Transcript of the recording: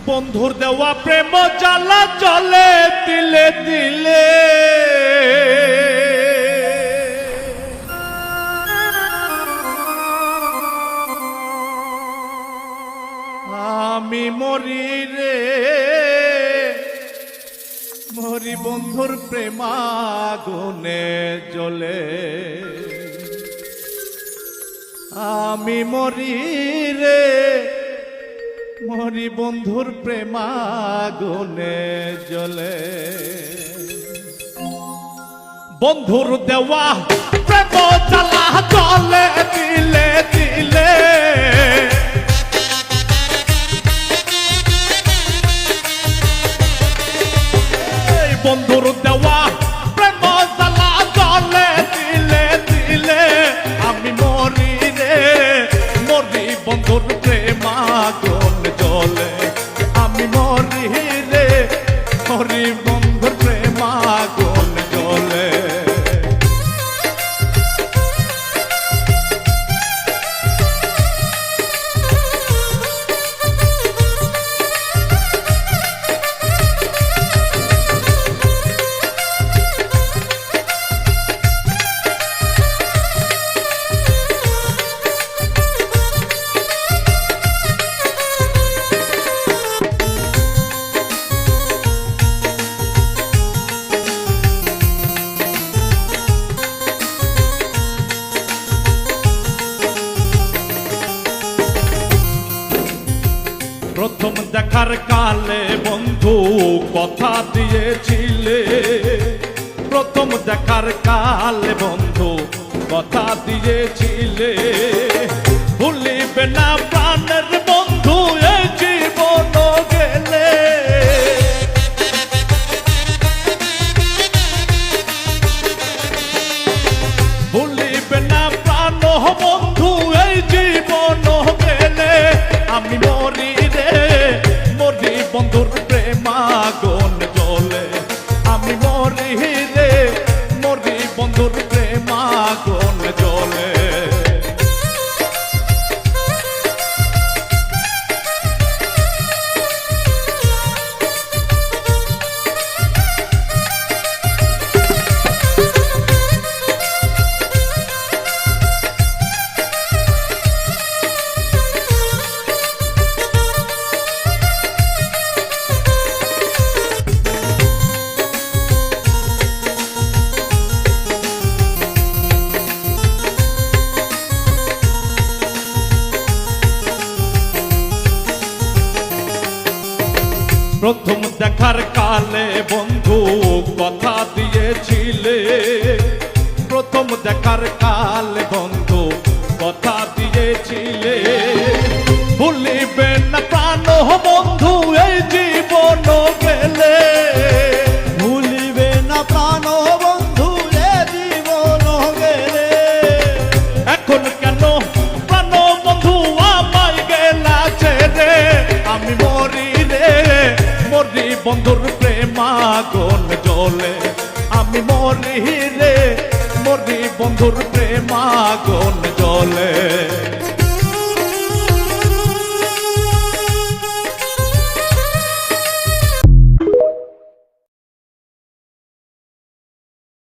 বন্ধুর দেওয়া প্রেম জ্বালা চলে দিলে দিলে, আমি মরি রে মরি বন্ধুর প্রেমাগুনে জ্বলে, আমি মরি রে মরি বন্ধুর প্রেমাগুনে জ্বলে। বন্ধুর দেওয়া প্রেম জ্বালা চলে দিলে দিলে, বন্ধুর দেওয়া প্রেম জ্বালা চলে দিলে দিলে, আমি মরি রে মরি বন্ধুর প্রেমাগুন জ্বলে, আমি মরি রে মরি বন্ধুর প্রেমাগুন জ্বলে। প্রথম দেখার কালে বন্ধু কথা দিয়েছিলে, প্রথম দেখার কালে বন্ধু কথা দিয়েছিলে, ভুলিবে না প্রাণের বন্ধু এই জীবন গেলে, ভুলিবে না প্রাণ বন্ধু এই জীবন গেলে, আমি মরি মরি বন্ধুর প্রেমাগুন জ্বলে, আমি মরি রে মরি বন্ধুর প্রেমাগুন জ্বলে। প্রথম দেখার কালে বন্ধু কথা দিয়েছিলে, প্রথম দেখার কালে বন্ধু কথা দিয়েছিলে, ভুলিবে না প্রাণ বন্ধু এই জীবন গেলে, ভুলিবে না প্রাণ বন্ধু এ জীবন গেলে, এখন কেন প্রাণ বন্ধু আমায় গেলা ছেড়ে, আমি মরি রে মরি বন্ধুর প্রেমাগুন জ্বলে, আমি মরি রে মরি বন্ধুর প্রেমাগুন জ্বলে।